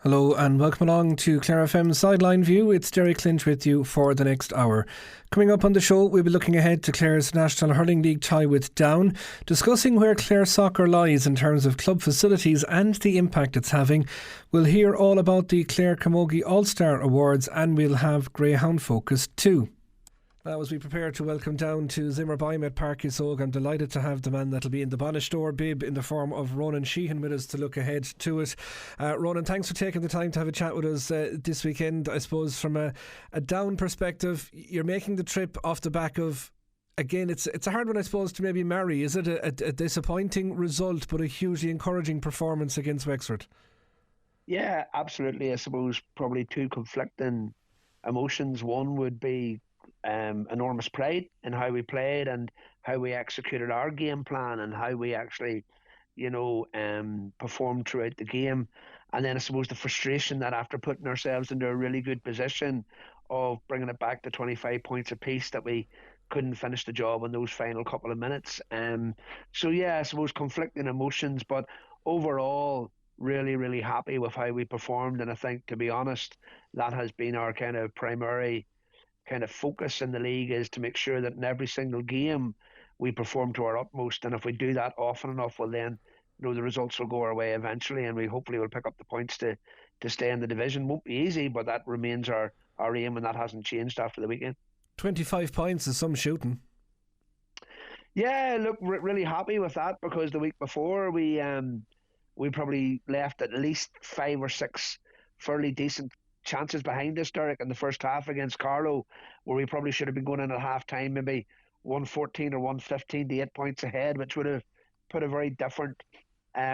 Hello and welcome along to Clare FM's Sideline View. It's Derek Clinch with you for the next hour. Coming up on the show, we'll be looking ahead to Clare's National Hurling League tie with Down, discussing where Clare soccer lies in terms of club facilities and the impact it's having. We'll hear all about the Clare Camogie All-Star Awards, and we'll have Greyhound focus too. Now, as we prepare to welcome down to Zimmerbeim at Parky Soag, I'm delighted to have the man that'll be in the bonnet door bib in the form of Ronan Sheehan with us to look ahead to it. Ronan, thanks for taking the time to have a chat with us this weekend. I suppose from a Down perspective, you're making the trip off the back of, again, it's a hard one, I suppose, to maybe marry. Is it a disappointing result but a hugely encouraging performance against Wexford? Yeah, absolutely. I suppose probably two conflicting emotions. One would be enormous pride in how we played and how we executed our game plan and how we actually, performed throughout the game. And then I suppose the frustration that after putting ourselves into a really good position of bringing it back to 25 points apiece, that we couldn't finish the job in those final couple of minutes. So yeah, I suppose conflicting emotions, but overall, really, really happy with how we performed. And I think, to be honest, that has been our kind of primary kind of focus in the league, is to make sure that in every single game we perform to our utmost. And if we do that often enough, well then, the results will go our way eventually, and we hopefully will pick up the points to stay in the division. Won't be easy, but that remains our aim, and that hasn't changed after the weekend. 25 points is some shooting. Yeah, look, really happy with that, because the week before we probably left at least 5 or 6 fairly decent chances behind us, Derek, in the first half against Carlow, where we probably should have been going in at half time, maybe 114 or 115 to 8 points ahead, which would have put a very different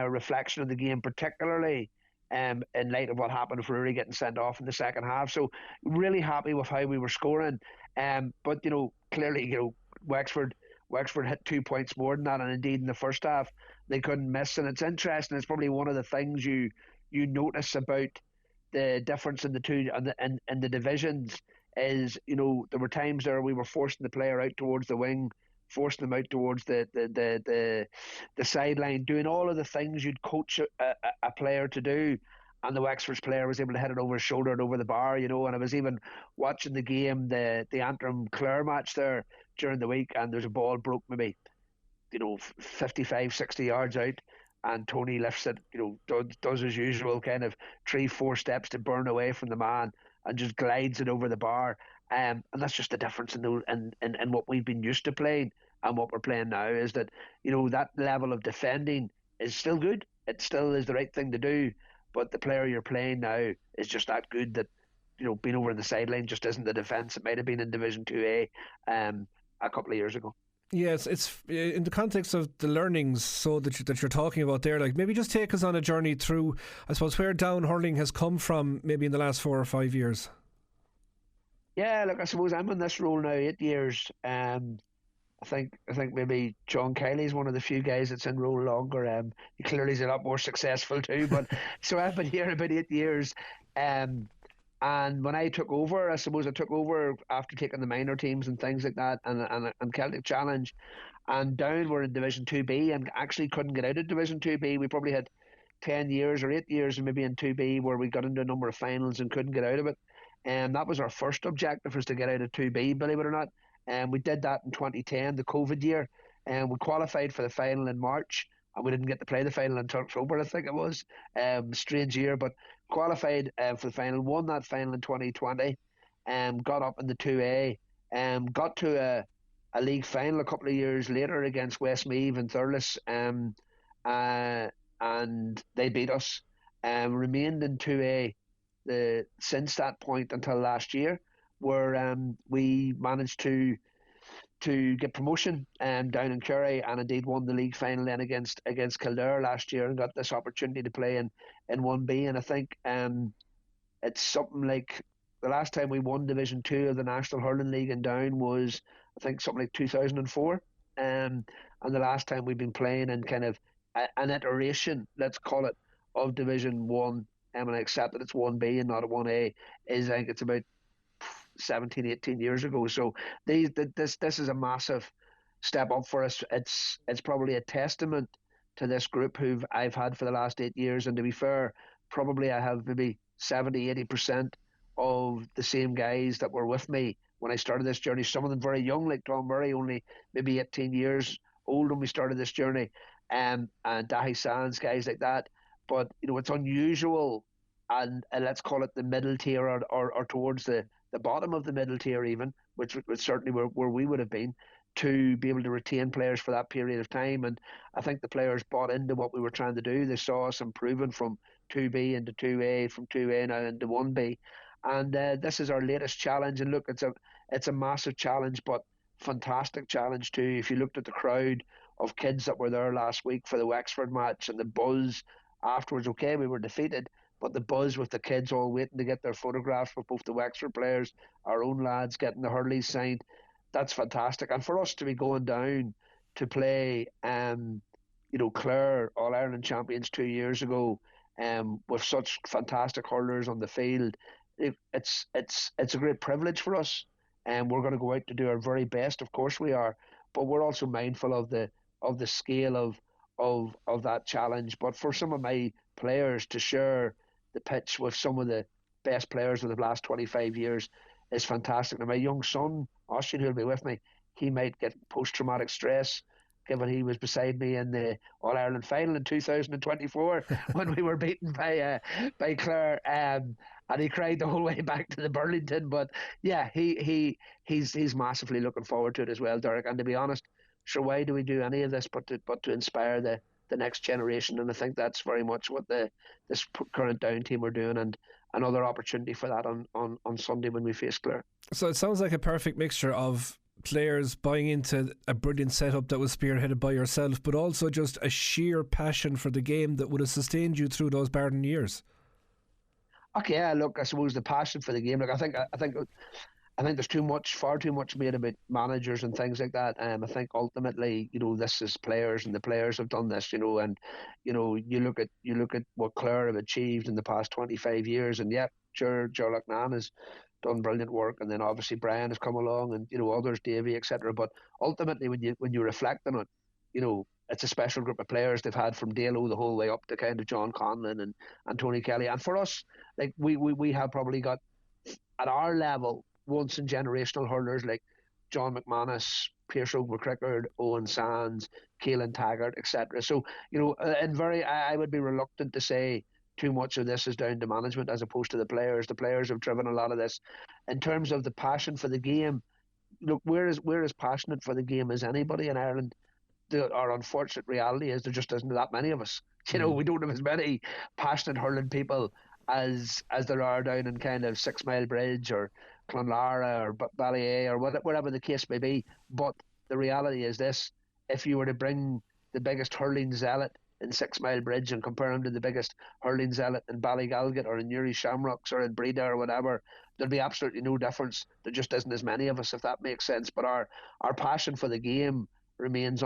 reflection of the game, particularly in light of what happened with Rory getting sent off in the second half. So really happy with how we were scoring. But clearly, Wexford hit 2 points more than that, and indeed in the first half they couldn't miss. And it's interesting. It's probably one of the things you notice about the difference in the two and the divisions is, there were times there we were forcing the player out towards the wing, forcing them out towards the sideline, doing all of the things you'd coach a player to do. And the Wexford's player was able to hit it over his shoulder and over the bar, and I was even watching the game, the Antrim Clare match there during the week, and there's a ball broke maybe 55, 60 yards out, and Tony lifts it, does his usual kind of 3-4 steps to burn away from the man and just glides it over the bar. And that's just the difference in what we've been used to playing and what we're playing now, is that, that level of defending is still good. It still is the right thing to do. But the player you're playing now is just that good that, being over in the sideline just isn't the defence it might have been in Division 2A a couple of years ago. Yes, it's in the context of the learnings that you're talking about there. Like, maybe just take us on a journey through, I suppose, where Down hurling has come from, maybe in the last 4 or 5 years. Yeah, look, I suppose I'm in this role now 8 years. I think maybe John Kiley's one of the few guys that's in role longer. He clearly is a lot more successful too. But so I've been here about 8 years. And when I took over, I suppose I took over after taking the minor teams and things like that, and Celtic Challenge, and Down were in Division 2B and actually couldn't get out of Division 2B. We probably had 10 years or 8 years maybe in 2B where we got into a number of finals and couldn't get out of it. And that was our first objective, was to get out of 2B, believe it or not. And we did that in 2010, the COVID year, and we qualified for the final in March, and we didn't get to play the final until October, I think it was. Strange year, but qualified for the final, won that final in 2020, got up in the 2A, got to a league final a couple of years later against Westmeath and Thurles, and they beat us. Remained in 2A since that point until last year, where we managed to get promotion down in Kerry, and indeed won the league final then against Kildare last year, and got this opportunity to play in 1B. And I think it's something like the last time we won Division 2 of the National Hurling League in Down was, I think, something like 2004. And the last time we've been playing in kind of an iteration, let's call it, of Division 1, and I accept that it's 1B and not a 1A, is, I think it's about 17, 18 years ago. So this is a massive step up for us. It's probably a testament to this group who I've had for the last 8 years. And to be fair, probably I have maybe 70-80% of the same guys that were with me when I started this journey. Some of them very young, like Tom Murray, only maybe 18 years old when we started this journey, and Dahi Sands, guys like that. But it's unusual, and let's call it the middle tier, or towards the bottom of the middle tier even, which was certainly where we would have been, to be able to retain players for that period of time. And I think the players bought into what we were trying to do. They saw us improving from 2B into 2A, from 2A now into 1B. And this is our latest challenge. And look, it's a massive challenge, but fantastic challenge too. If you looked at the crowd of kids that were there last week for the Wexford match, and the buzz afterwards, okay, we were defeated, but the buzz with the kids all waiting to get their photographs with both the Wexford players, our own lads getting the Hurleys signed, that's fantastic. And for us to be going down to play, Clare, All Ireland champions 2 years ago, with such fantastic hurlers on the field, it's a great privilege for us. And we're going to go out to do our very best. Of course we are, but we're also mindful of the scale of that challenge. But for some of my players to share the pitch with some of the best players of the last 25 years is fantastic. Now, my young son, Austin, who'll be with me, he might get post-traumatic stress, given he was beside me in the All-Ireland final in 2024 when we were beaten by Clare, and he cried the whole way back to the Burlington. But yeah, he's massively looking forward to it as well, Derek. And to be honest, sure, why do we do any of this but to inspire the next generation? And I think that's very much what this current down team are doing, and another opportunity for that on Sunday when we face Clare. So it sounds like a perfect mixture of players buying into a brilliant setup that was spearheaded by yourself, but also just a sheer passion for the game that would have sustained you through those Barden years. Okay, yeah, look, I suppose the passion for the game. Look, I think there's far too much made about managers and things like that. I think ultimately, this is players, and the players have done this, and you look at what Clare have achieved in the past 25 years, and yet sure, Joe Loughnane has done brilliant work, and then obviously Brian has come along, and others, Davy, etc. But ultimately, when you reflect on it, it's a special group of players they've had from Dalo the whole way up to kind of John Conlon and Tony Kelly. And for us, like we have probably got at our level once in generational hurlers like John McManus, Pearse Overcrickard, Owen Sands, Keelan Taggart, etc. So I would be reluctant to say too much of this is down to management as opposed to the players. The players have driven a lot of this. In terms of the passion for the game, look, we're as passionate for the game as anybody in Ireland. Our unfortunate reality is there just isn't that many of us. We don't have as many passionate hurling people as there are down in kind of 6 Mile Bridge or Clonlara or Ballyea or whatever the case may be. But the reality is this: if you were to bring the biggest hurling zealot in 6 Mile Bridge and compare him to the biggest hurling zealot in Ballygalget or in Newry Shamrocks or in Breda or whatever, there'd be absolutely no difference. There just isn't as many of us, if that makes sense. But our passion for the game remains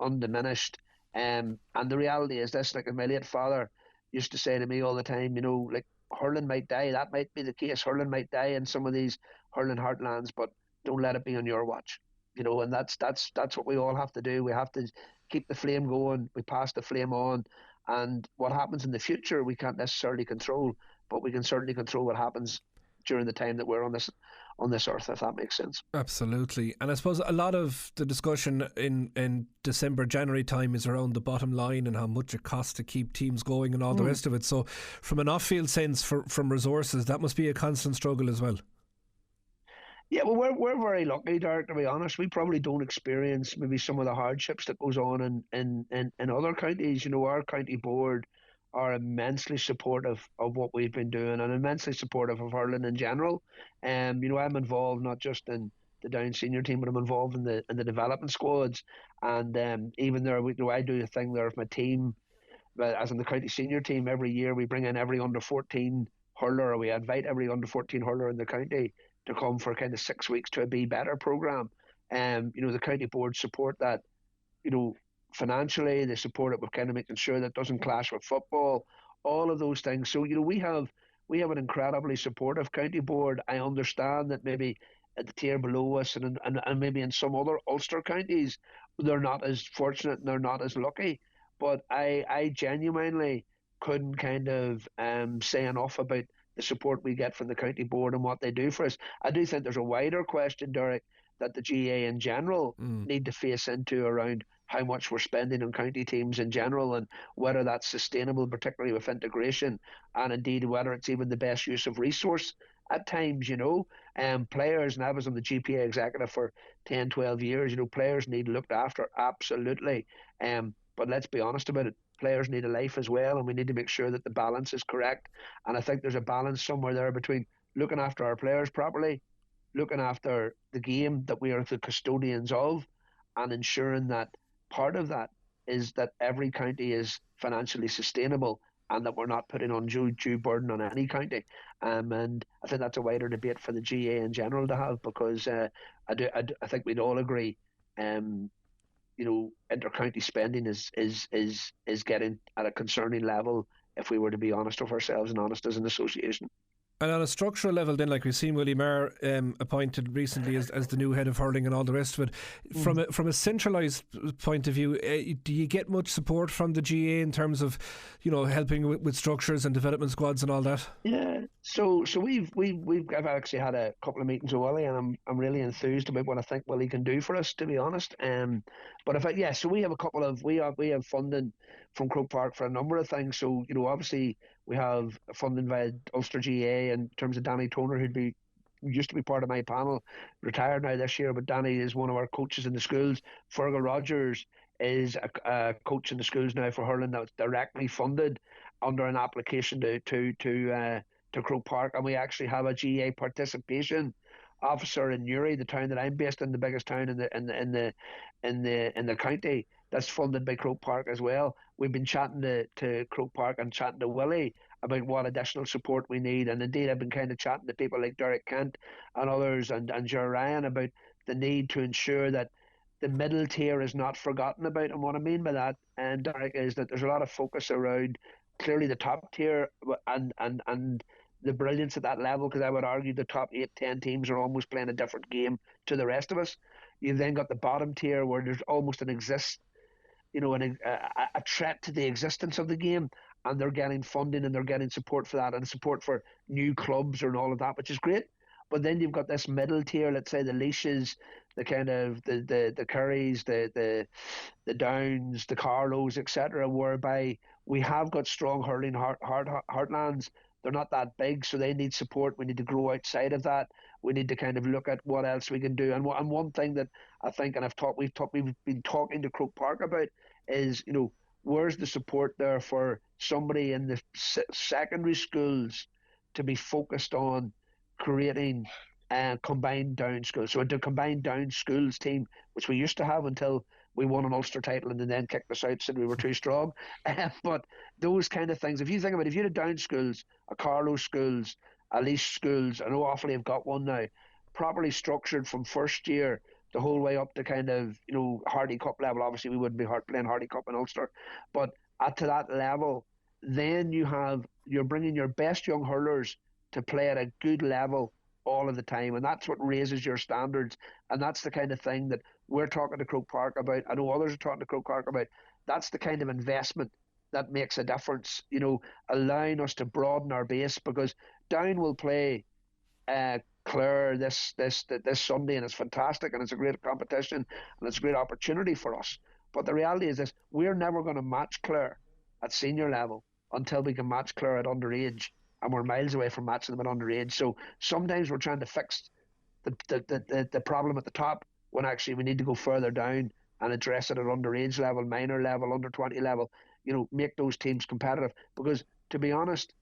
undiminished. And the reality is this: like my late father used to say to me all the time, like hurling might die. That might be the case. Hurling might die in some of these hurling heartlands, but don't let it be on your watch. And that's what we all have to do. We have to keep the flame going. We pass the flame on, and what happens in the future we can't necessarily control, but we can certainly control what happens during the time that we're on this earth, if that makes sense. Absolutely. And I suppose a lot of the discussion in December, January time is around the bottom line and how much it costs to keep teams going and all the rest of it. So from an off-field sense, from resources, that must be a constant struggle as well. Yeah, well, we're very lucky, Derek, to be honest. We probably don't experience maybe some of the hardships that goes on in other counties. Our county board are immensely supportive of what we've been doing and immensely supportive of hurling in general. I'm involved not just in the down senior team, but I'm involved in the development squads. And even there, I do a thing there with my team, as in the county senior team. Every year we bring in every under 14 hurler, or we invite every under 14 hurler in the county to come for kind of 6 weeks to a Be Better programme. The county board support that, financially. They support it with kind of making sure that it doesn't clash with football, all of those things. So, we have an incredibly supportive county board. I understand that maybe at the tier below us and maybe in some other Ulster counties, they're not as fortunate and they're not as lucky. But I genuinely couldn't kind of say enough about the support we get from the county board and what they do for us. I do think there's a wider question, Derek, that the GA in general need to face into around how much we're spending on county teams in general and whether that's sustainable, particularly with integration, and indeed whether it's even the best use of resource at times, players, and I was on the GPA executive for 10, 12 years, players need looked after, absolutely. But let's be honest about it, players need a life as well, and we need to make sure that the balance is correct. And I think there's a balance somewhere there between looking after our players properly, looking after the game that we are the custodians of, and ensuring that part of that is that every county is financially sustainable and that we're not putting undue burden on any county. And I think that's a wider debate for the GA in general to have, because I think we'd all agree, inter-county spending is getting at a concerning level if we were to be honest with ourselves and honest as an association. And on a structural level then, like we've seen Willie Maher appointed recently as the new head of hurling and all the rest of it, from a centralised point of view, do you get much support from the GA in terms of, helping with structures and development squads and all that? Yeah, so I've actually had a couple of meetings with Willie, and I'm really enthused about what I think Willie can do for us, to be honest. So we have we have funding from Croke Park for a number of things. So obviously we have funding via Ulster GA in terms of Danny Toner, who used to be part of my panel, retired now this year, but Danny is one of our coaches in the schools. Fergal Rogers is a coach in the schools now for hurling that's directly funded under an application to Croke Park, and we actually have a GA participation officer in Newry, the town that I'm based in, the biggest town in the county, that's funded by Croke Park as well. We've been chatting to Croke Park and chatting to Willie about what additional support we need, and indeed I've been kind of chatting to people like Derek Kent and others and Ger Ryan about the need to ensure that the middle tier is not forgotten about. And what I mean by that, and Derek, is that there's a lot of focus around clearly the top tier and the brilliance at that level, because I would argue the top 8-10 teams are almost playing a different game to the rest of us. You've then got the bottom tier where there's almost a threat to the existence of the game, and they're getting funding and they're getting support for that and support for new clubs and all of that, which is great. But then you've got this middle tier, let's say the Leashes, the kind of the Currys, the Downs, the Carlows, etc., whereby we have got strong hurling heartlands. They're not that big, so they need support. We need to grow outside of that. We need to kind of look at what else we can do. And one thing that I think, and we've been talking to Croke Park about, is where's the support there for somebody in the secondary schools to be focused on creating combined down schools. So a combined down schools team, which we used to have until we won an Ulster title and then kicked us out, said we were too strong. But those kind of things, if you think about it, if you had down schools, a Carlow schools, a Laois schools, I know Offaly have got one now, properly structured from first year the whole way up to kind of, Hardy Cup level. Obviously we wouldn't be playing Hardy Cup in Ulster, but to that level, then you're bringing your best young hurlers to play at a good level all of the time, and that's what raises your standards. And that's the kind of thing that we're talking to Croke Park about. I know others are talking to Croke Park about. That's the kind of investment that makes a difference, allowing us to broaden our base, because Down will play Clare this Sunday, and it's fantastic, and it's a great competition, and it's a great opportunity for us. But the reality is this: we're never going to match Clare at senior level until we can match Clare at underage, and we're miles away from matching them at underage. So sometimes we're trying to fix the problem at the top, when actually we need to go further down and address it at underage level, minor level, under 20 level, make those teams competitive. Because to be honest,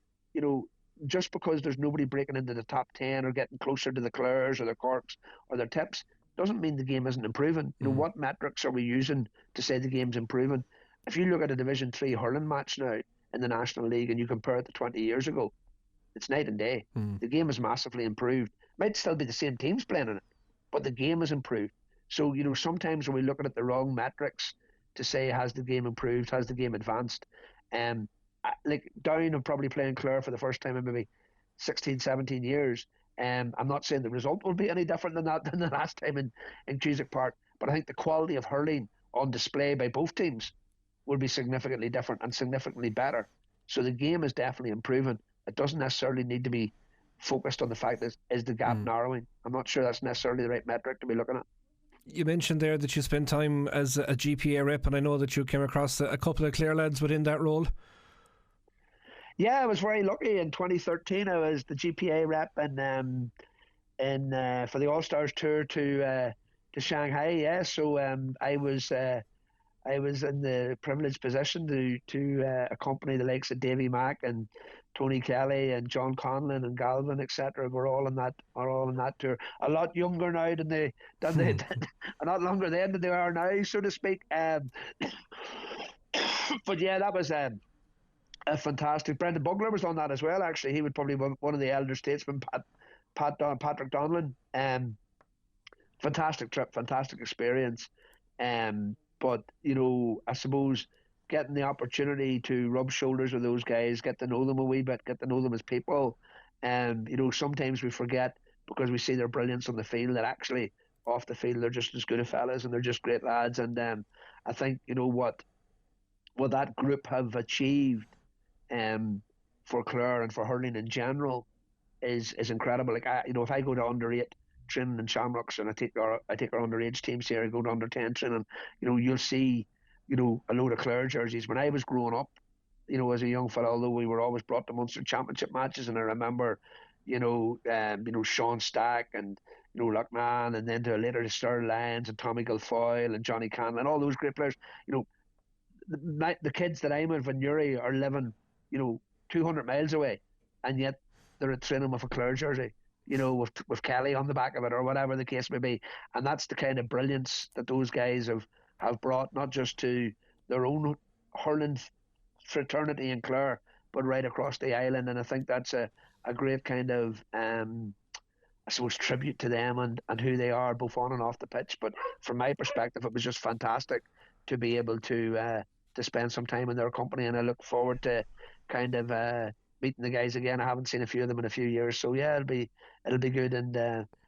just because there's nobody breaking into the top 10 or getting closer to the Clares or the Corks or their Tips doesn't mean the game isn't improving. What metrics are we using to say the game's improving? If you look at a Division 3 hurling match now in the National League and you compare it to 20 years ago, it's night and day. The game has massively improved. Might still be the same teams playing in it, but the game has improved. So, sometimes when we look at the wrong metrics to say, has the game improved, has the game advanced? Like Down are probably playing Clare for the first time in maybe 16, 17 years. I'm not saying the result will be any different than the last time in Cusack Park, but I think the quality of hurling on display by both teams will be significantly different and significantly better. So the game is definitely improving. It doesn't necessarily need to be focused on the fact that is the gap narrowing. I'm not sure that's necessarily the right metric to be looking at. You mentioned there that you spent time as a GPA rep, and I know that you came across a couple of Clare lads within that role. Yeah, I was very lucky. In 2013, I was the GPA rep for the All Stars tour to Shanghai. Yeah, so I was in the privileged position to accompany the likes of Davy Mack and Tony Kelly and John Conlon and Galvin, etc. We're all on that tour. A lot younger now than a lot longer then than they are now, so to speak. But yeah, that was a fantastic. Brendan Bugler was on that as well. Actually, he was probably one of the elder statesmen. Patrick Donlan. Fantastic trip, fantastic experience. But I suppose getting the opportunity to rub shoulders with those guys, get to know them a wee bit, get to know them as people. Sometimes we forget because we see their brilliance on the field that actually off the field they're just as good a fellas and they're just great lads. And I think what that group have achieved for Clare and for hurling in general is incredible. Like if I go to under-8 training in Shamrocks and I take our underage teams here, I go to under-10 training, you'll see a load of Clare jerseys. When I was growing up, as a young fella, although we were always brought to Munster Championship matches, and I remember Sean Stack and Lochnan, and then to later to Sterling Lyons and Tommy Guilfoyle and Johnny Cannon and all those great players. The kids that I'm with in Newry are living 200 miles away, and yet they're at training with a Clare jersey, with Kelly on the back of it or whatever the case may be. And that's the kind of brilliance that those guys have brought, not just to their own hurling fraternity in Clare, but right across the island. And I think that's a great kind of I suppose tribute to them and who they are both on and off the pitch. But from my perspective, it was just fantastic to be able to spend some time in their company, and I look forward to kind of meeting the guys again. I haven't seen a few of them in a few years, so yeah, it'll be good. And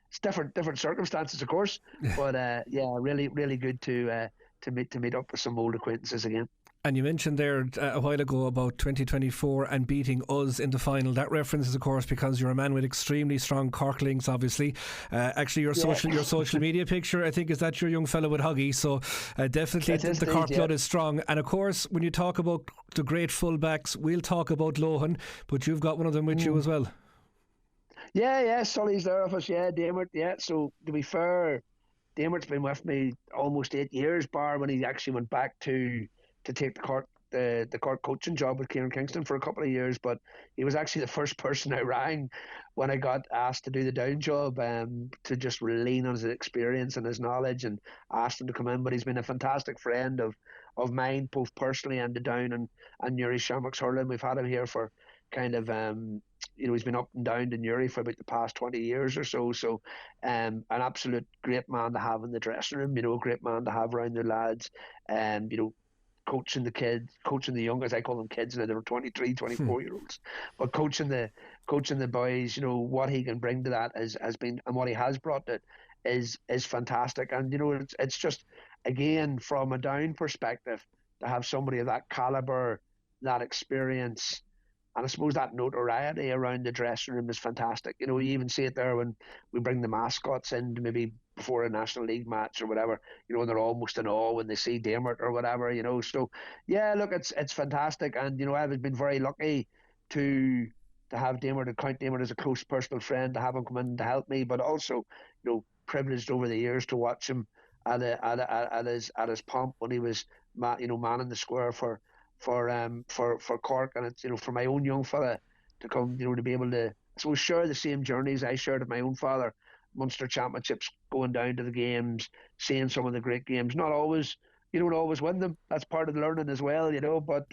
it's different circumstances, of course, but yeah, really good to meet up with some old acquaintances again. And you mentioned there a while ago about 2024 and beating us in the final. That reference is, of course, because you're a man with extremely strong Cork links, obviously. Actually, your social media picture, I think, is that your young fellow with Huggy. So definitely the Cork blood is strong. And of course, when you talk about the great fullbacks, we'll talk about Lohan, but you've got one of them with you as well. Yeah, Sully's there with us. Yeah, Damert. Yeah, so to be fair, Damert's been with me almost 8 years, bar when he actually went back to take the Cork coaching job with Kieran Kingston for a couple of years. But he was actually the first person I rang when I got asked to do the Down job, to just lean on his experience and his knowledge, and asked him to come in. But he's been a fantastic friend of mine, both personally and the Down and Newry Shamrocks hurling. We've had him here for kind of he's been up and down to Newry for about the past 20 years or so. So an absolute great man to have in the dressing room, a great man to have around their lads, coaching the kids, coaching the young, as I call them kids now, they're 23, 24-year-olds, but coaching the boys, what he can bring to that has been, and what he has brought to it is fantastic. And it's just, again, from a Down perspective, to have somebody of that caliber, that experience, and I suppose that notoriety around the dressing room is fantastic. You even see it there when we bring the mascots in to maybe before a National League match or whatever, and they're almost in awe when they see Damert or whatever, So, yeah, look, it's fantastic. And, I've been very lucky to have Damert and count Damert as a close personal friend, to have him come in to help me, but also, privileged over the years to watch him at his pomp when he was, manning the square for Cork. And it's, for my own young fella to come, to be able to, I suppose, share the same journeys I shared with my own father, Munster Championships, going down to the games, seeing some of the great games. Not always, you don't always win them. That's part of the learning as well, but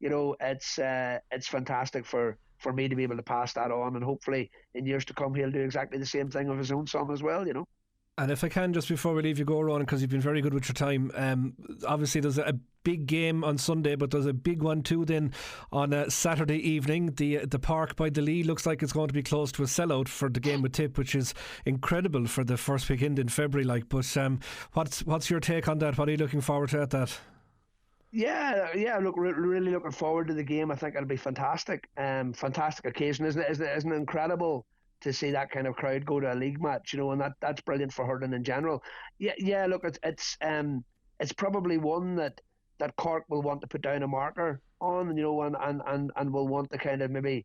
it's fantastic for me to be able to pass that on, and hopefully in years to come he'll do exactly the same thing with his own son as well, And if I can, just before we leave you go, Ronan, because you've been very good with your time, obviously there's a big game on Sunday, but there's a big one too then on a Saturday evening. The park by the Lee looks like it's going to be close to a sellout for the game with Tip, which is incredible for the first weekend in February. But what's your take on that? What are you looking forward to at that? Yeah. Look, really looking forward to the game. I think it'll be fantastic. Fantastic occasion, isn't it? Isn't it incredible to see that kind of crowd go to a league match? And that's brilliant for hurling in general. Yeah. Look, it's probably one that Cork will want to put down a marker on, and will want to kind of maybe,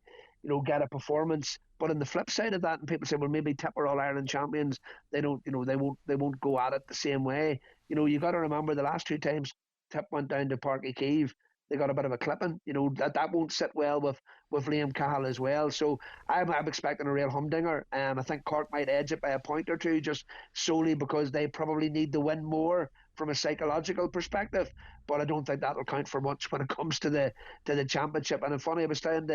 get a performance. But on the flip side of that, and people say, well, maybe Tip are All Ireland champions. They don't, they won't go at it the same way. You got to remember the last two times Tip went down to Páirc Uí Chaoimh, they got a bit of a clipping. That won't sit well with Liam Cahill as well. So I'm expecting a real humdinger. I think Cork might edge it by a point or two, just solely because they probably need to win more from a psychological perspective. But I don't think that'll count for much when it comes to the championship. And it's funny, I was saying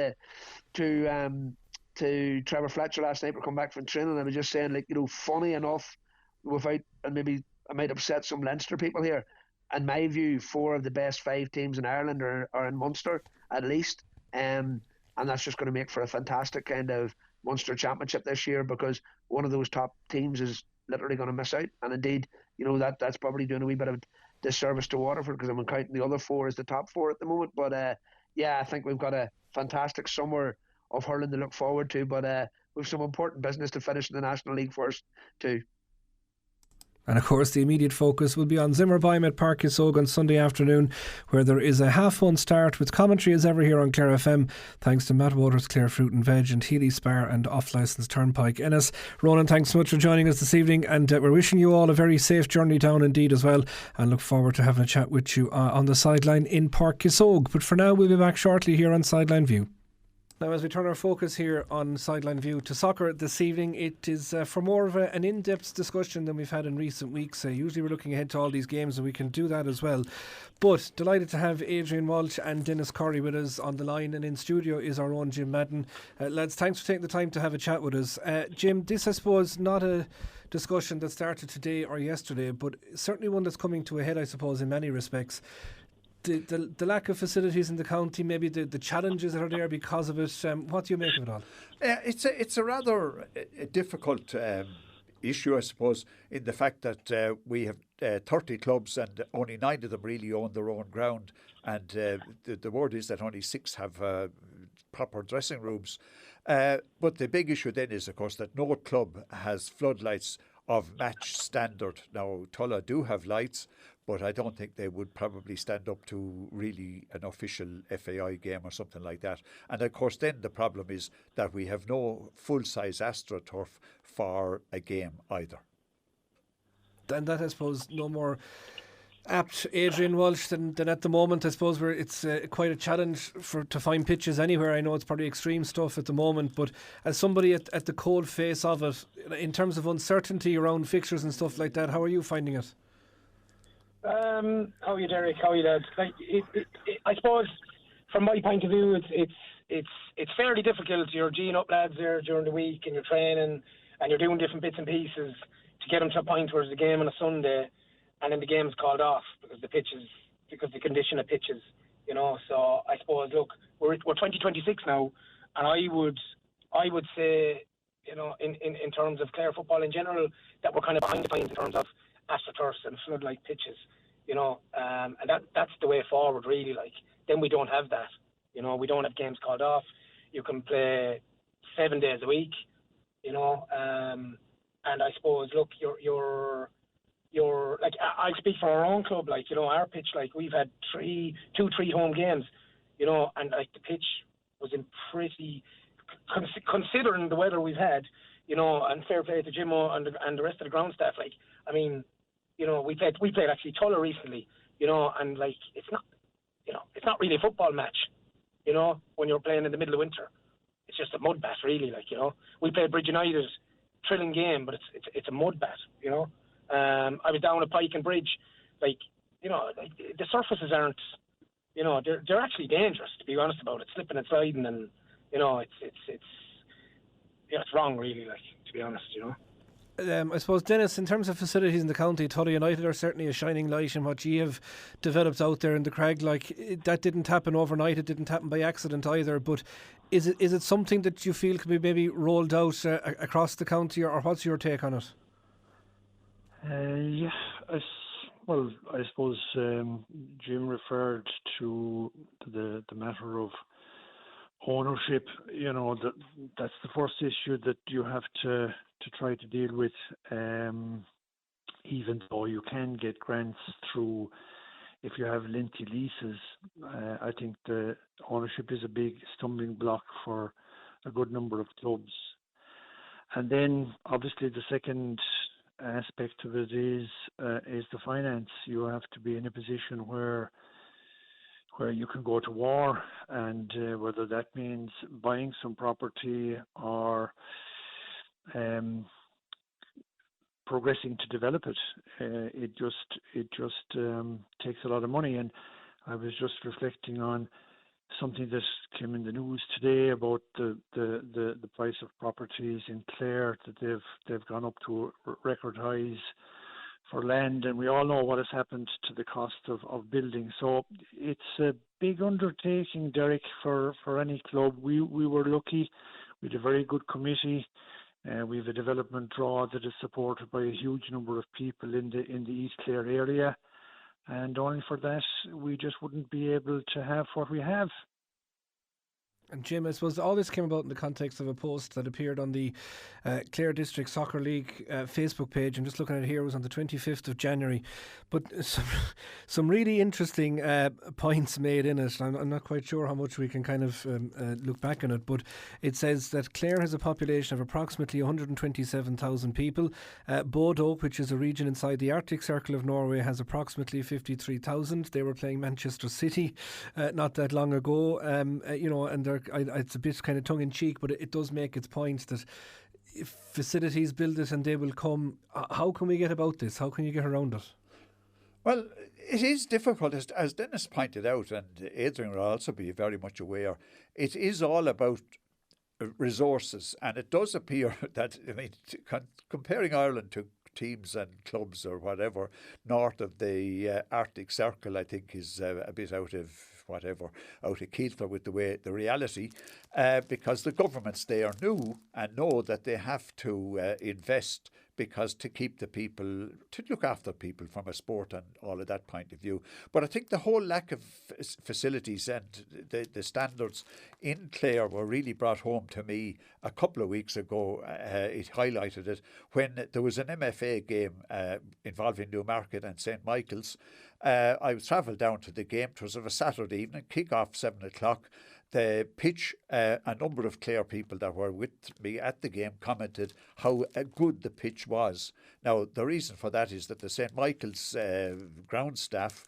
to Trevor Fletcher last night, we're coming back from training, and I was just saying, funny enough, and maybe I might upset some Leinster people here, in my view, 4 of the best 5 teams in Ireland are in Munster, at least. And that's just going to make for a fantastic kind of Munster championship this year, because one of those top teams is literally going to miss out. And indeed, that's probably doing a wee bit of disservice to Waterford, because I'm counting the other 4 as the top 4 at the moment. But I think we've got a fantastic summer of hurling to look forward to. But we've some important business to finish in the National League first, too. And of course, the immediate focus will be on Zimmerbeim at Páirc Uí Chaoimh on Sunday afternoon, where there is a half-1 start with commentary as ever here on Clare FM, thanks to Matt Waters, Clare Fruit and Veg, and Healy Spar and Off-Licence Turnpike Ennis. Ronan, thanks so much for joining us this evening, and we're wishing you all a very safe journey down indeed as well, and look forward to having a chat with you on the sideline in Páirc Uí Chaoimh. But for now, we'll be back shortly here on Sideline View. Now, as we turn our focus here on Sideline View to soccer this evening, it is for more of an in-depth discussion than we've had in recent weeks. Usually we're looking ahead to all these games, and we can do that as well. But delighted to have Adrian Walsh and Dennis Corry with us on the line, and in studio is our own Jim Madden. Lads, thanks for taking the time to have a chat with us. Jim, this I suppose not a discussion that started today or yesterday, but certainly one that's coming to a head, I suppose, in many respects. The lack of facilities in the county, maybe the challenges that are there because of it. What do you make of it all? It's a rather difficult issue, I suppose, in the fact that we have 30 clubs and only 9 of them really own their own ground, and the word is that only 6 have proper dressing rooms. But the big issue then is, of course, that no club has floodlights of match standard. Now, Tulla do have lights, but I don't think they would probably stand up to really an official FAI game or something like that. And of course then the problem is that we have no full-size AstroTurf for a game either. And that, I suppose, no more apt, Adrian Walsh, than at the moment. I suppose it's quite a challenge to find pitches anywhere. I know it's probably extreme stuff at the moment, but as somebody at the cold face of it, in terms of uncertainty around fixtures and stuff like that, how are you finding it? How are you, Derek? How are you, lads? I suppose, from my point of view, it's fairly difficult. You're geeing up lads there during the week, and you're training, and you're doing different bits and pieces to get them to a point where there's a game on a Sunday, and then the game's called off because the condition of pitches, So I suppose, look, we're 2026 now, and I would say, in terms of Clare football in general, that we're kind of behind the times in terms of AstroTurfs and floodlight pitches, and that's the way forward, really. Then we don't have that, we don't have games called off. You can play 7 days a week, and I suppose, look, you're like, I speak for our own club, our pitch, we've had 3 home games, and the pitch was in pretty, considering the weather we've had, and fair play to Jimmo and the rest of the ground staff, we played actually Tulla recently, and it's not really a football match, when you're playing in the middle of winter. It's just a mud bat, really, We played Bridge United, thrilling game, but it's a mud bat, I was down at Pike and Bridge, the surfaces aren't, they're actually dangerous, to be honest about it, slipping and sliding, and, it's wrong, really, to be honest, I suppose, Dennis, in terms of facilities in the county, Tulla United are certainly a shining light in what you have developed out there in the Craig. That didn't happen overnight, it didn't happen by accident either, but is it something that you feel can be maybe rolled out across the county, or what's your take on it? Well, I suppose Jim referred to the matter of ownership. That's the first issue that you have to try to deal with. Even though you can get grants through, if you have lengthy leases, I think the ownership is a big stumbling block for a good number of clubs. And then, obviously, the second aspect of it is the finance. You have to be in a position where you can go to war, and whether that means buying some property or progressing to develop it. It just takes a lot of money. And I was just reflecting on something that came in the news today about the price of properties in Clare, that they've gone up to record highs for land, and we all know what has happened to the cost of building. So it's a big undertaking, Derek, for any club. We were lucky. We had a very good committee. We have a development draw that is supported by a huge number of people in the East Clare area. And only for that, we just wouldn't be able to have what we have. And Jim, I suppose all this came about in the context of a post that appeared on the Clare District Soccer League Facebook page. I'm just looking at it here. It was on the 25th of January. But some really interesting points made in it. I'm not quite sure how much we can kind of look back on it. But it says that Clare has a population of approximately 127,000 people. Bodo, which is a region inside the Arctic Circle of Norway, has approximately 53,000. They were playing Manchester City not that long ago. And it's a bit kind of tongue-in-cheek, but it does make its point that if facilities build it and they will come, how can we get about this? How can you get around it? Well, it is difficult, as Dennis pointed out, and Adrian will also be very much aware. It is all about resources, and it does appear that, comparing Ireland to teams and clubs or whatever north of the Arctic Circle, I think is a bit out of kilter with the reality, because the governments there knew and know that they have to invest, because to keep the people, to look after people from a sport and all of that point of view. But I think the whole lack of facilities and the standards in Clare were really brought home to me a couple of weeks ago. It highlighted it when there was an MFA game involving Newmarket and St. Michael's. I travelled down to the game. It was of a Saturday evening, kick-off 7 o'clock. The pitch, a number of Clare people that were with me at the game commented how good the pitch was. Now, the reason for that is that the St. Michael's ground staff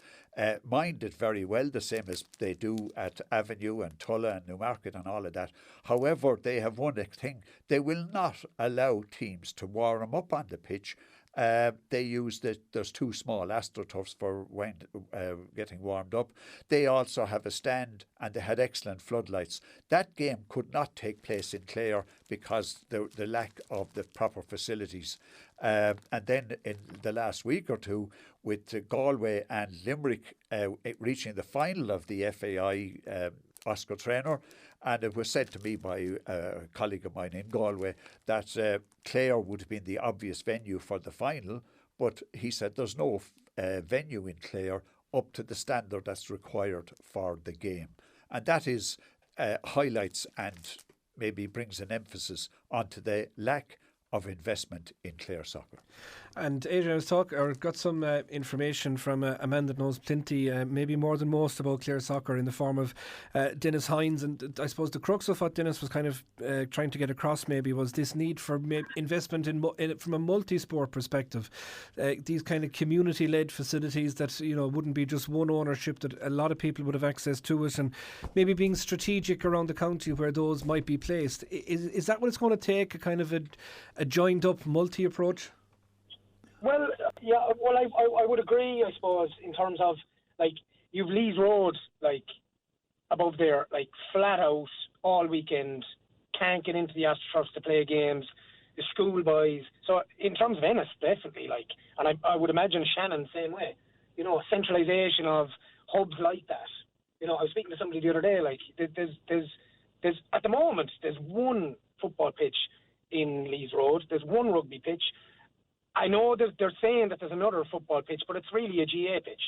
mind it very well, the same as they do at Avenue and Tulla and Newmarket and all of that. However, they have one thing. They will not allow teams to warm up on the pitch. They use there's two small AstroTurfs for when getting warmed up. They also have a stand, and they had excellent floodlights. That game could not take place in Clare because the lack of the proper facilities. And then in the last week or two, with Galway and Limerick reaching the final of the FAI Oscar Traynor, and it was said to me by a colleague of mine in Galway that Clare would have been the obvious venue for the final, but he said there's no venue in Clare up to the standard that's required for the game. And that is highlights and maybe brings an emphasis onto the lack of investment in Clare soccer. And Adrian, got some information from a man that knows plenty, maybe more than most, about Clare soccer, in the form of Dennis Hines. And I suppose the crux of what Dennis was kind of trying to get across maybe was this need for investment in from a multi-sport perspective. These kind of community-led facilities that wouldn't be just one ownership, that a lot of people would have access to it, and maybe being strategic around the county where those might be placed. Is that what it's going to take, a kind of a joined-up multi-approach? Well, yeah, I would agree, I suppose, in terms of, you've Lees Road, above there, flat out all weekend, can't get into the AstroTurfs to play games, the school boys. So in terms of Ennis, definitely, and I would imagine Shannon same way, centralisation of hubs like that. I was speaking to somebody the other day, there's at the moment, there's one football pitch in Lees Road, there's one rugby pitch. I know that they're saying that there's another football pitch, but it's really a GA pitch,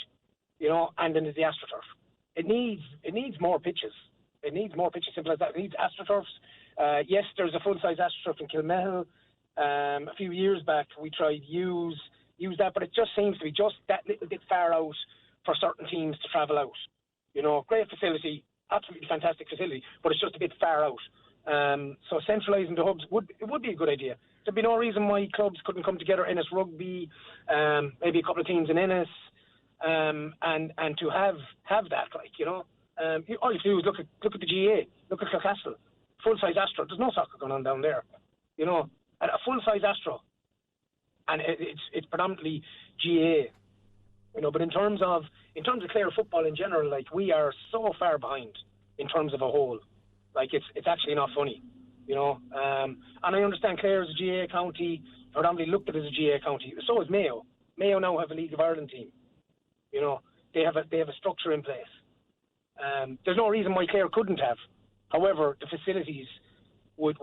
and then there's the AstroTurf. It needs more pitches. It needs more pitches, simple as that. It needs AstroTurfs. Yes, there's a full-size AstroTurf in Kilmehel. A few years back, we tried use that, but it just seems to be just that little bit far out for certain teams to travel out. Great facility, absolutely fantastic facility, but it's just a bit far out. So centralising the hubs would be a good idea. There'd be no reason why clubs couldn't come together. Ennis Rugby, maybe a couple of teams in Ennis, and to have that, all you have to do is look at the GA, look at Clarecastle, full size Astro. There's no soccer going on down there, and a full size Astro, and it's predominantly GA, But in terms of Clare football in general, like, we are so far behind in terms of a whole. Like, it's actually not funny, And I understand Clare is a GA county, predominantly looked at as a GA county. So is Mayo. Mayo now have a League of Ireland team. They have a structure in place. There's no reason why Clare couldn't have. However, the facilities would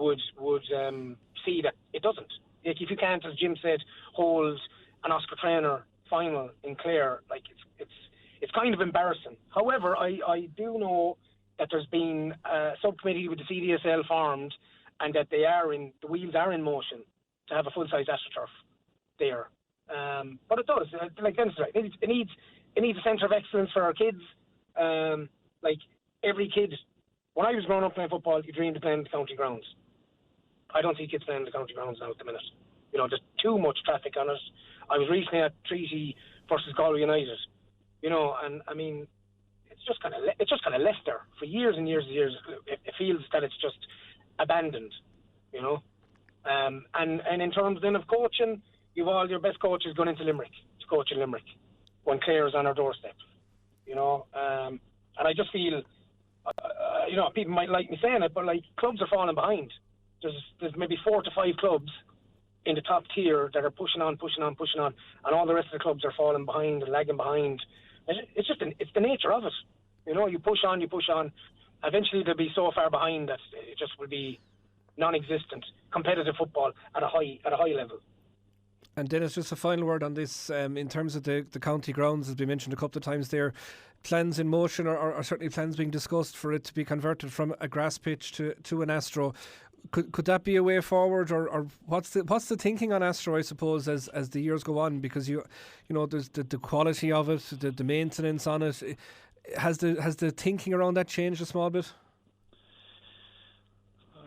see that it doesn't. Like, if you can't, as Jim said, hold an Oscar Traynor final in Clare, like, it's kind of embarrassing. However, I do know that there's been a subcommittee with the CDSL formed, and that the wheels are in motion to have a full-size AstroTurf there. But it does, like Dennis said, it needs a centre of excellence for our kids. Like, every kid, when I was growing up playing football, you dreamed of playing the county grounds. I don't see kids playing the county grounds now at the minute. There's too much traffic on it. I was recently at Treaty versus Galway United, and I mean, it's just kind of left there for years and years and years. It feels that it's just abandoned, And in terms then of coaching, you've all your best coaches going into Limerick to coach in Limerick when Clare is on our doorstep, And I just feel, people might like me saying it, but like, clubs are falling behind. There's maybe 4 to 5 clubs in the top tier that are pushing on, and all the rest of the clubs are falling behind and lagging behind. It's just it's the nature of it. You push on. Eventually, they'll be so far behind that it just will be non-existent competitive football at a high level. And Dennis, just a final word on this. In terms of the county grounds, as we mentioned a couple of times there, plans in motion or certainly plans being discussed for it to be converted from a grass pitch to an Astro. Could that be a way forward, or what's the thinking on Astro, I suppose, as the years go on? Because there's the quality of it, the maintenance on it. Has the thinking around that changed a small bit?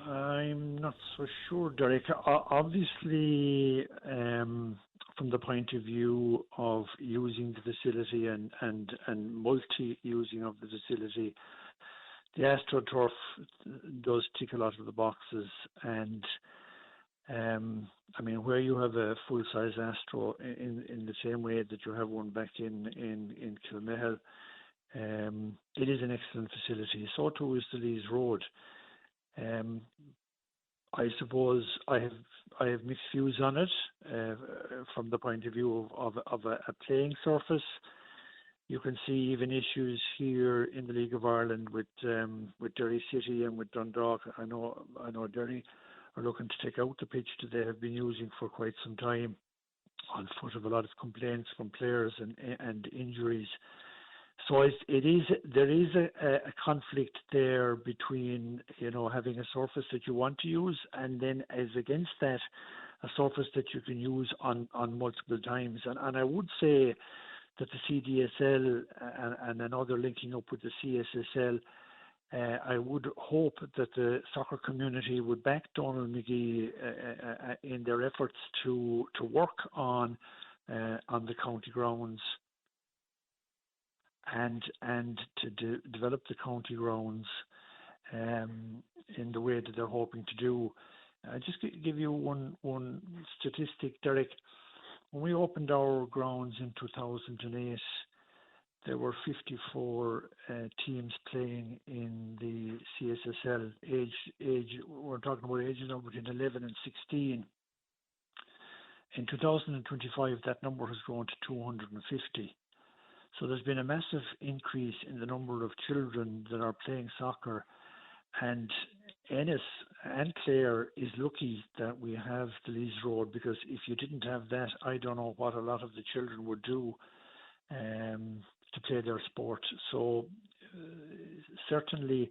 I'm not so sure, Derek. Obviously, from the point of view of using the facility and multi-using of the facility, the AstroTurf does tick a lot of the boxes. And I mean, where you have a full-size Astro in the same way that you have one back in Kilmehel, it is an excellent facility. So too is the Lees Road. I suppose I have mixed views on it from the point of view of a playing surface. You can see even issues here in the League of Ireland with Derry City and with Dundalk. I know Derry are looking to take out the pitch that they have been using for quite some time, on foot of a lot of complaints from players and injuries. So there is a conflict there between having a surface that you want to use, and then as against that, a surface that you can use on multiple times. And I would say that the CDSL and another linking up with the CSSL, I would hope that the soccer community would back Donald McGee in their efforts to work on the county grounds and to develop the county grounds in the way that they're hoping to do. Just give you one statistic, Derek. When we opened our grounds in 2008, there were 54 teams playing in the CSSL. We're talking about ages of between 11 and 16. In 2025, that number has grown to 250. So there's been a massive increase in the number of children that are playing soccer, and Ennis and Clare is lucky that we have the Lees Road, because if you didn't have that, I don't know what a lot of the children would do to play their sport. So certainly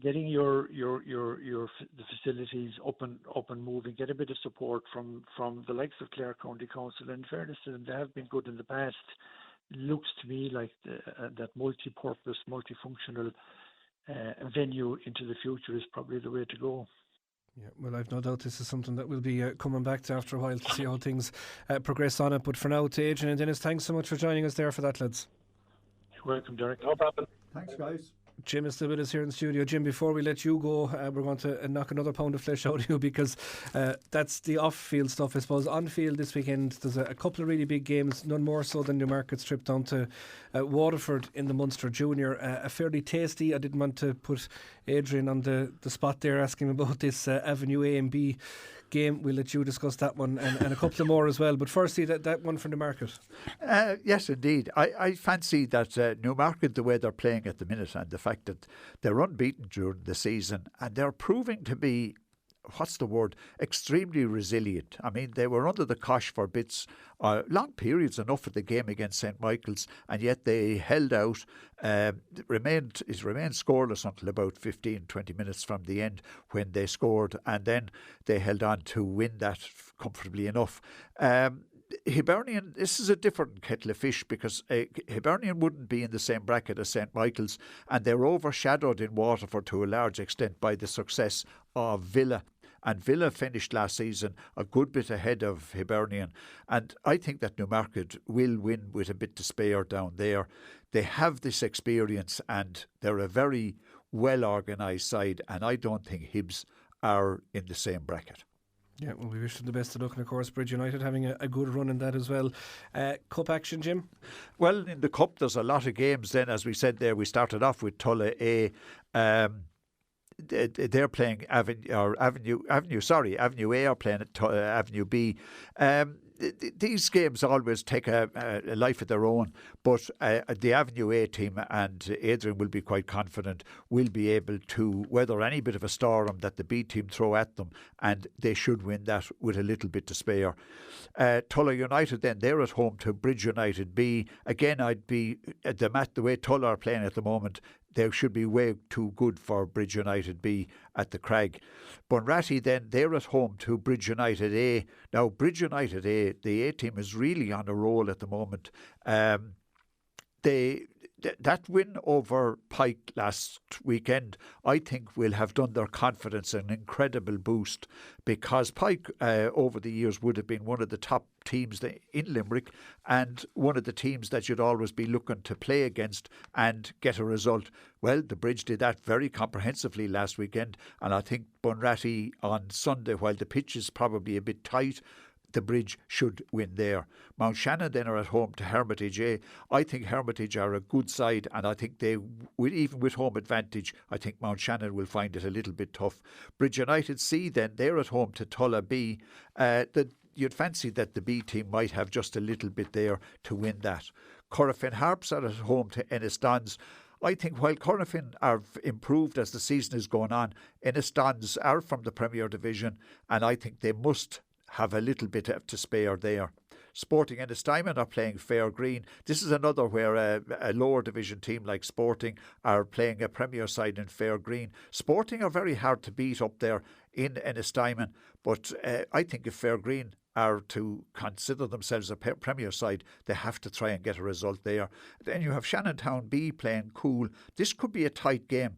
getting the facilities up and moving, get a bit of support from the likes of Clare County Council. And in fairness to them, they have been good in the past. Looks to me like that multi-purpose, multifunctional venue into the future is probably the way to go. Yeah, well, I've no doubt this is something that we'll be coming back to after a while to see how things progress on it. But for now, to Adrian and Dennis, thanks so much for joining us there for that, lads. You're welcome, Derek. No problem. Thanks, guys. Jim is still with us here in the studio. Jim, before we let you go, we're going to knock another pound of flesh out of you, because that's the off-field stuff, I suppose. On-field this weekend, there's a couple of really big games, none more so than Newmarket's trip down to Waterford in the Munster Junior. A fairly tasty, I didn't want to put Adrian on the spot there asking about this Avenue A and B game. We'll let you discuss that one and a couple more as well. But firstly, that one for Newmarket. Yes, indeed. I fancy that Newmarket, the way they're playing at the minute, and the fact that they're unbeaten during the season, and they're proving to be, extremely resilient. I mean, they were under the cosh for bits, long periods enough of the game against St Michael's, and yet they held out. Remained scoreless until about 15-20 minutes from the end, when they scored, and then they held on to win that comfortably enough. Hibernian, this is a different kettle of fish, because Hibernian wouldn't be in the same bracket as St Michael's, and they were overshadowed in Waterford to a large extent by the success of Villa. And Villa finished last season a good bit ahead of Hibernian. And I think that Newmarket will win with a bit to spare down there. They have this experience, and they're a very well organised side, and I don't think Hibs are in the same bracket. Yeah, well, we wish them the best of luck, and of course Bridge United having a good run in that as well. Cup action, Jim? Well, in the Cup there's a lot of games then. As we said there, we started off with Tulla A. They're playing Avenue A are playing Avenue B. These games always take a life of their own, but the Avenue A team, and Adrian will be quite confident, will be able to weather any bit of a storm that the B team throw at them, and they should win that with a little bit to spare. Tulla United then, they're at home to Bridge United B. Again, I'd be the way Tulla are playing at the moment, they should be way too good for Bridge United B at the Crag. Bunratty then, they're at home to Bridge United A. Now, Bridge United A, the A team is really on a roll at the moment. That win over Pike last weekend, I think, will have done their confidence an incredible boost, because Pike over the years would have been one of the top teams in Limerick, and one of the teams that you'd always be looking to play against and get a result. Well, the Bridge did that very comprehensively last weekend, and I think Bunratty on Sunday, while the pitch is probably a bit tight, the Bridge should win there. Mount Shannon then are at home to Hermitage A. I think Hermitage are a good side, and I think they, even with home advantage, I think Mount Shannon will find it a little bit tough. Bridge United C then, they're at home to Tulla B. You'd fancy that the B team might have just a little bit there to win that. Corofin Harps are at home to Ennisdons. I think while Corofin are improved as the season is going on, Ennisdons are from the Premier Division, and I think they must have a little bit to spare there. Sporting Ennistimon are playing Fair Green. This is another where a lower division team like Sporting are playing a Premier side in Fair Green. Sporting are very hard to beat up there in Ennistimon, but I think if Fair Green are to consider themselves a Premier side, they have to try and get a result there. Then you have Shannontown B playing Cool. This could be a tight game.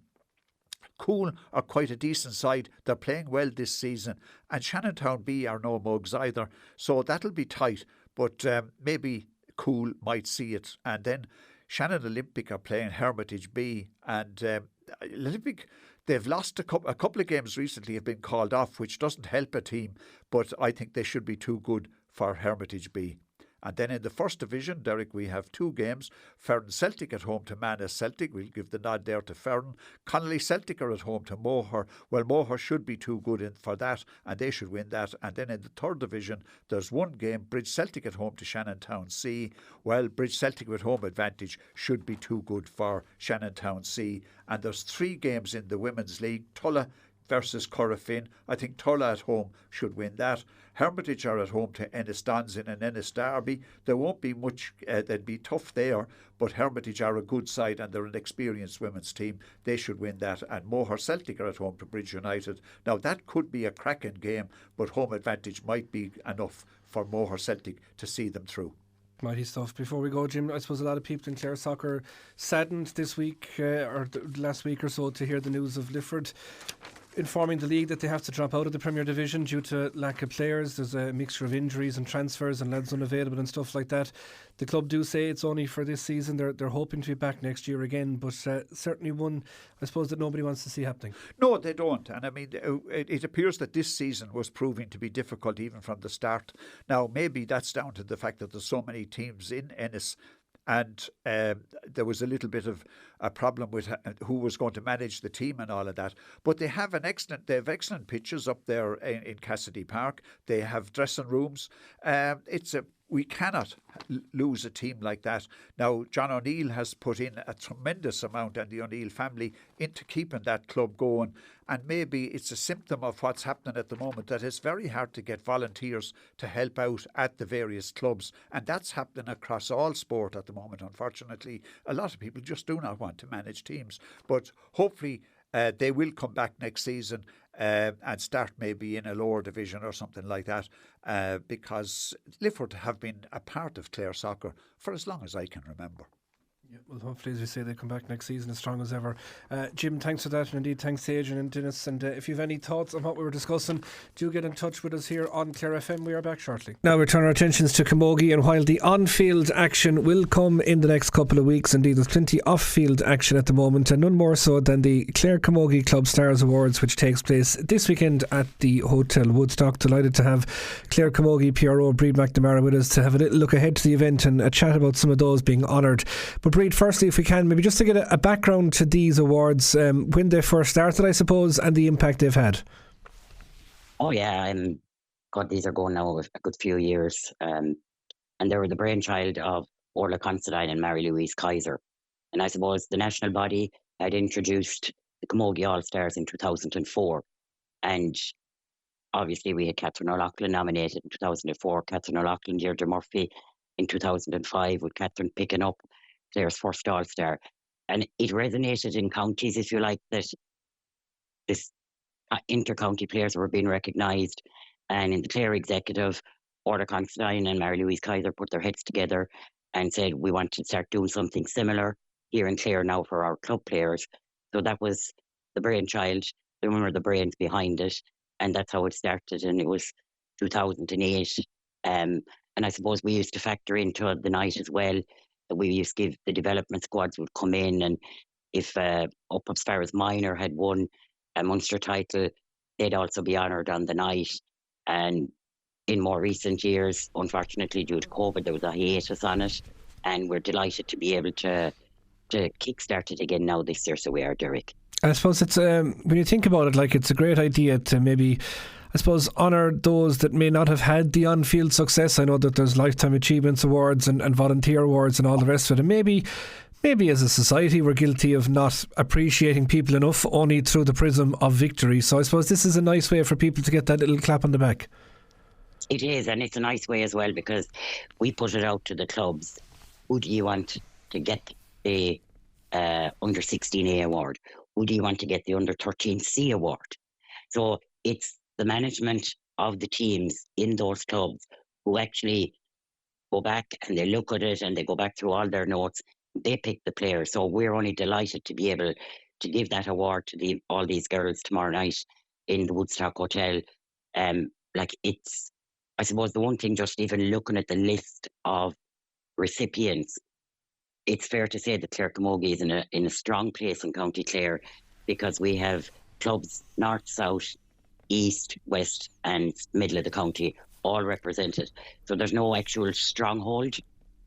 Cool are quite a decent side. They're playing well this season. And Shannontown B are no mugs either. So that'll be tight. But maybe Cool might see it. And then Shannon Olympic are playing Hermitage B. And Olympic, they've lost a couple of games recently, have been called off, which doesn't help a team. But I think they should be too good for Hermitage B. And then in the first division, Derek, we have 2 games. Ferron Celtic at home to Manus Celtic. We'll give the nod there to Ferron. Connolly Celtic are at home to Moher. Well, Moher should be too good for that, and they should win that. And then in the third division, there's 1 game. Bridge Celtic at home to Shannontown C. Well, Bridge Celtic with home advantage should be too good for Shannontown C. And there's 3 games in the Women's League. Tulla versus Corofin. I think Tulla at home should win that. Hermitage are at home to Ennistonsin and Ennis Derby. There won't be much, they'd be tough there, but Hermitage are a good side and they're an experienced women's team. They should win that. And Moher Celtic are at home to Bridge United. Now that could be a cracking game, but home advantage might be enough for Moher Celtic to see them through. Mighty stuff. Before we go, Jim, I suppose a lot of people in Clare soccer saddened this week or last week or so to hear the news of Lifford informing the league that they have to drop out of the Premier Division due to lack of players. There's a mixture of injuries and transfers and lads unavailable and stuff like that. The club do say it's only for this season. They're hoping to be back next year again, but certainly one, I suppose, that nobody wants to see happening. No, they don't. And I mean, it appears that this season was proving to be difficult even from the start. Now, maybe that's down to the fact that there's so many teams in Ennis. And there was a little bit of a problem with who was going to manage the team and all of that. But they have excellent pitches up there in Cassidy Park. They have dressing rooms. We cannot lose a team like that. Now, John O'Neill has put in a tremendous amount, and the O'Neill family, into keeping that club going. And maybe it's a symptom of what's happening at the moment, that it's very hard to get volunteers to help out at the various clubs. And that's happening across all sport at the moment, unfortunately. A lot of people just do not want to manage teams. But hopefully they will come back next season and start maybe in a lower division or something like that, because Lifford have been a part of Clare soccer for as long as I can remember. Yeah, well, hopefully, as we say, they come back next season as strong as ever. Jim, thanks for that, and indeed thanks to Adrian and Dennis. And if you have any thoughts on what we were discussing, do get in touch with us here on Clare FM. We are back shortly. Now we turn our attentions to Camogie, and while the on-field action will come in the next couple of weeks, indeed there's plenty off-field action at the moment, and none more so than the Clare Camogie Club Stars Awards, which takes place this weekend at the Hotel Woodstock. Delighted to have Clare Camogie PRO Breed McNamara with us to have a little look ahead to the event and a chat about some of those being honoured. But Breed, firstly, if we can, maybe just to get a background to these awards, when they first started, I suppose, and the impact they've had. Oh yeah, God, these are going now a good few years, and they were the brainchild of Orla Considine and Mary Louise Kaiser. And I suppose the national body had introduced the Camogie All-Stars in 2004, and obviously we had Catherine O'Loughlin nominated in 2004, Catherine O'Loughlin, Deirdre Murphy in 2005, with Catherine picking up Clare's first All-Star. And it resonated in counties, if you like, that this inter-county players were being recognised. And in the Clare executive, Orla Considine and Mary Louise Kaiser put their heads together and said, we want to start doing something similar here in Clare now for our club players. So that was the brainchild. They were the brains behind it. And that's how it started. And it was 2008. And I suppose we used to factor into the night as well. We used to give the development squads would come in, and if up as far as minor had won a Munster title, they'd also be honoured on the night. And in more recent years, unfortunately due to COVID, there was a hiatus on it, and we're delighted to be able to kickstart it again now this year. So we are, Derek. I suppose it's when you think about it, like, it's a great idea to maybe, I suppose, honour those that may not have had the on-field success. I know that there's Lifetime Achievements Awards and volunteer awards and all the rest of it. And maybe as a society we're guilty of not appreciating people enough only through the prism of victory. So I suppose this is a nice way for people to get that little clap on the back. It is, and it's a nice way as well, because we put it out to the clubs. Who do you want to get the under 16A award? Who do you want to get the under 13C award? So it's the management of the teams in those clubs who actually go back and they look at it and they go back through all their notes. They pick the players. So we're only delighted to be able to give that award to all these girls tomorrow night in the Woodstock Hotel. It's, I suppose, the one thing, just even looking at the list of recipients, it's fair to say that Clare Camogie is in a strong place in County Clare, because we have clubs north, south, east, west and middle of the county all represented. So there's no actual stronghold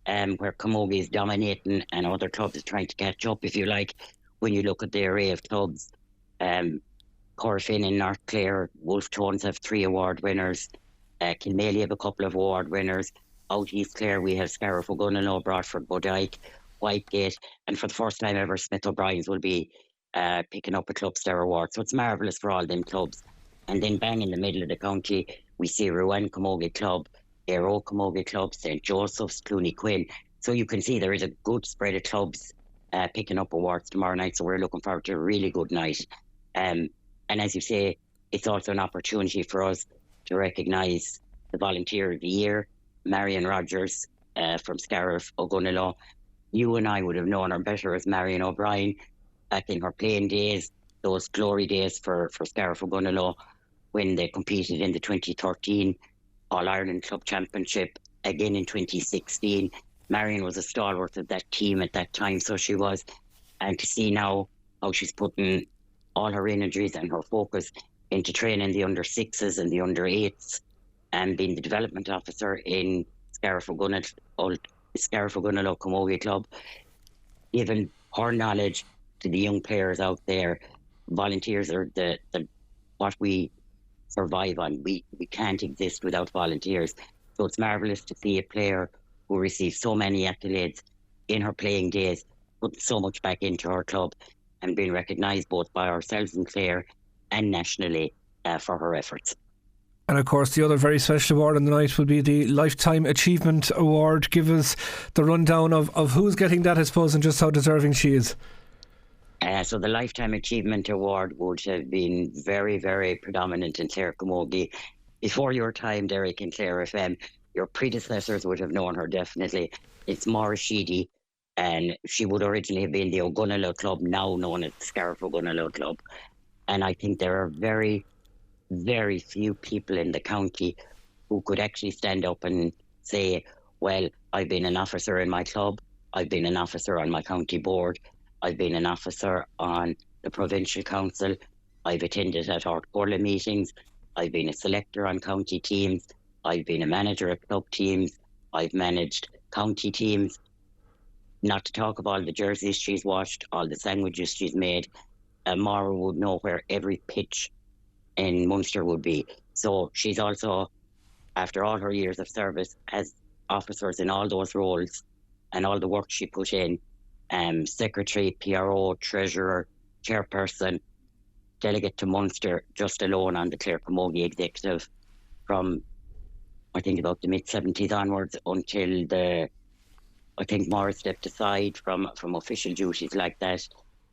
where Camogie is dominating and other clubs are trying to catch up, if you like. When you look at the array of clubs, Corfin and North Clare, Wolf Tones have 3 award winners. Kilmaley have a couple of award winners. Out East Clare, we have Scariff, Ogonnelloe, Broadford, Bodyke, Whitegate, and for the first time ever, Smith O'Brien's will be picking up a Club Star award. So it's marvellous for all them clubs. And then bang in the middle of the county, we see Rouen Camogie Club, Aero Camogie Club, St Joseph's, Clooney Quinn. So you can see there is a good spread of clubs picking up awards tomorrow night. So we're looking forward to a really good night. And as you say, it's also an opportunity for us to recognise the Volunteer of the Year, Marion Rogers from Scariff, Ogonnelloe. You and I would have known her better as Marion O'Brien back in her playing days, those glory days for Scariff, Ogonnelloe, when they competed in the 2013 All-Ireland Club Championship, again in 2016. Marion was a stalwart of that team at that time, so she was. And to see now how she's putting all her energies and her focus into training the under-6s and the under-8s and being the development officer in Scariff Ogonnelloe Camogie Club, giving her knowledge to the young players out there. Volunteers are the what we survive on. We can't exist without volunteers. So it's marvellous to see a player who received so many accolades in her playing days, putting so much back into her club and being recognised both by ourselves in Clare and nationally for her efforts. And of course, the other very special award on the night will be the Lifetime Achievement Award. Give us the rundown of who's getting that, I suppose, and just how deserving she is. So the Lifetime Achievement Award would have been very, very predominant in Clare Camogie. Before your time, Derek, in Clare FM, your predecessors would have known her definitely. It's Maura Sheedy, and she would originally have been the Ogonnelloe Club, now known as the Scariff Ogonnelloe Club. And I think there are very, very few people in the county who could actually stand up and say, well, I've been an officer in my club, I've been an officer on my county board, I've been an officer on the provincial council, I've attended at our Orla meetings, I've been a selector on county teams, I've been a manager at club teams, I've managed county teams, not to talk of all the jerseys she's washed, all the sandwiches she's made. Maura would know where every pitch in Munster would be. So she's also, after all her years of service, as officers in all those roles and all the work she put in, secretary, PRO, treasurer, chairperson, delegate to Munster, just alone on the Clare Camogie executive from, I think, about the mid-70s onwards until I think Maura stepped aside from official duties like that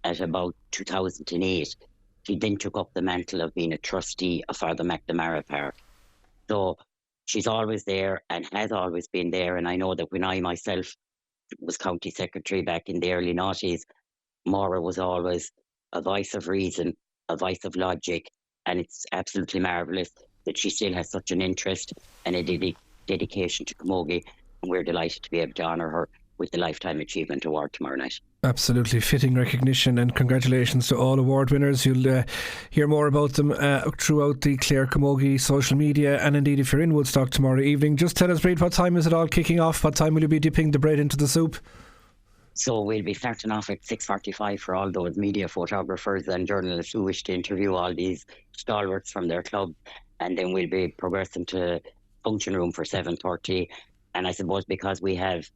at about 2008. She then took up the mantle of being a trustee of Father McNamara Park. So she's always there and has always been there. And I know that when I myself was county secretary back in the early noughties, Maura was always a voice of reason, a voice of logic. And it's absolutely marvellous that she still has such an interest and a dedication to Camogie. And we're delighted to be able to honour her with the Lifetime Achievement Award tomorrow night. Absolutely fitting recognition, and congratulations to all award winners. You'll hear more about them throughout the Clare Camogie social media, and indeed if you're in Woodstock tomorrow evening, just tell us, Brede, what time is it all kicking off? What time will you be dipping the bread into the soup? So we'll be starting off at 6:45 for all those media photographers and journalists who wish to interview all these stalwarts from their club, and then we'll be progressing to function room for 7:30. And I suppose because we have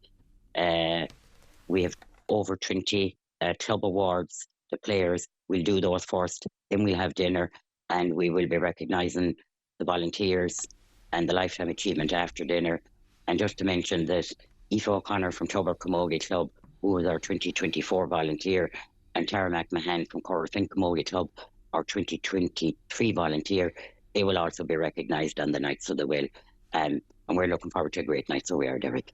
over 20 club awards to players, we'll do those first, then we'll have dinner, and we will be recognising the volunteers and the Lifetime Achievement after dinner. And just to mention that Aoife O'Connor from Tubber Camogie Club, who was our 2024 volunteer, and Tara McMahon from Corfin Camogie Club, our 2023 volunteer, they will also be recognised on the night, so they will. And we're looking forward to a great night, so we are, Derek.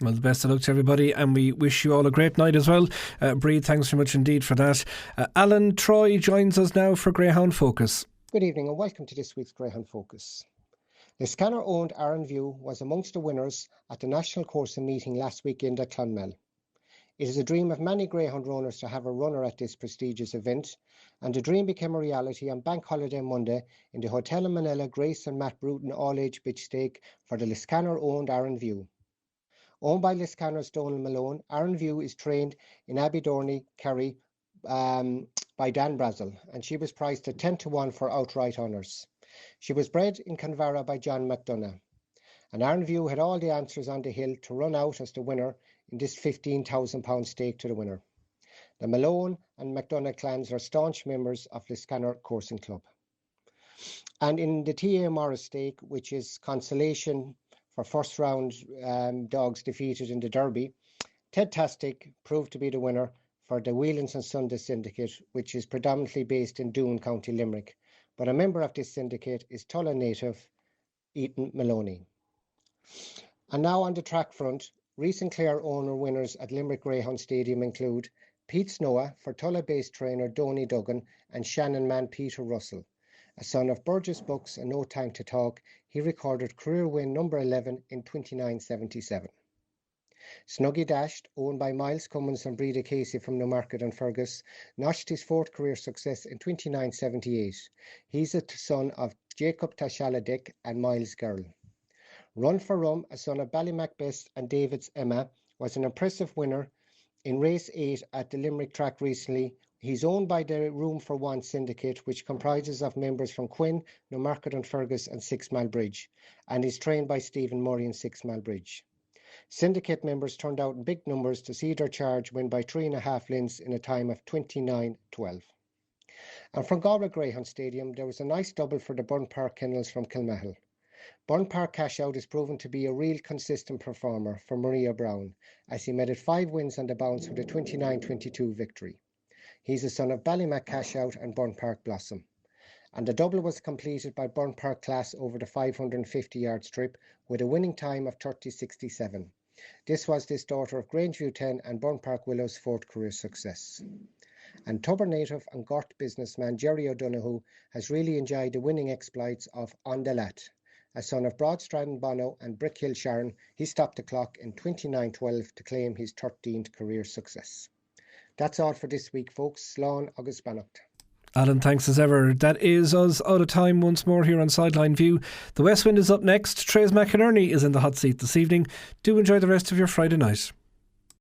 Well, the best of luck to everybody, and we wish you all a great night as well. Brede, thanks very much indeed for that. Alan Troy joins us now for Greyhound Focus. Good evening and welcome to this week's Greyhound Focus. The Scanner-owned Aaron View was amongst the winners at the National Coursing meeting last weekend at Clonmel. It is a dream of many greyhound owners to have a runner at this prestigious event, and the dream became a reality on Bank Holiday Monday in the Hotel in Manila Grace and Matt Bruton All-Age Bitch Stake for the Liscannor-owned Aaron View. Owned by Liscannor's Donald Malone, Aaron View is trained in Abbeydorney, Kerry by Dan Brazel, and she was priced at 10-1 for outright honours. She was bred in Canberra by John McDonough, and Aaron View had all the answers on the hill to run out as the winner in this £15,000 stake to the winner. The Malone and McDonough clans are staunch members of Liscannor Coursing Club. And in the T.A. Morris stake, which is consolation for first round dogs defeated in the Derby, Ted Tastic proved to be the winner for the Whelan's and Sunday Syndicate, which is predominantly based in Doon, County Limerick. But a member of this syndicate is Tulla native Ethan Maloney. And now on the track front, recent Clare owner winners at Limerick Greyhound Stadium include Pete Snowa for Tulla-based trainer Donny Duggan and Shannon man Peter Russell. A son of Burgess Bucks and No Time to Talk, he recorded career win number 11 in 29.77. Snuggy Dashed, owned by Miles Cummins and Breda Casey from Newmarket and Fergus, notched his fourth career success in 29.78. He's a son of Jacob Tashaladek and Miles Girl. Run for Rum, a son of Ballymac Best and David's Emma, was an impressive winner in race 8 at the Limerick track recently. He's owned by the Room for One syndicate, which comprises of members from Quinn, Newmarket and Fergus and Six Mile Bridge, and is trained by Stephen Murray in Six Mile Bridge. Syndicate members turned out in big numbers to see their charge win by 3.5 lengths in a time of 29.12. And from Galway Greyhound Stadium, there was a nice double for the Burn Park Kennels from Kilmahel. Burn Park Cashout is proven to be a real consistent performer for Maria Brown, as he made it 5 wins on the bounce with a 29.22 victory. He's a son of Ballymac Cashout and Burn Park Blossom. And the double was completed by Burn Park Class over the 550-yard strip with a winning time of 30.67. This was this daughter of Grangeview 10 and Burn Park Willow's 4th career success. And Tubber native and Gort businessman Jerry O'Donoghue has really enjoyed the winning exploits of On the Lat. A son of Broadstrand Bono and Brickhill Sharon, he stopped the clock in 29.12 to claim his 13th career success. That's all for this week, folks. Slán agus Bannacht. Alan, thanks as ever. That is us out of time once more here on Sideline View. The West Wind is up next. Trace McInerney is in the hot seat this evening. Do enjoy the rest of your Friday night.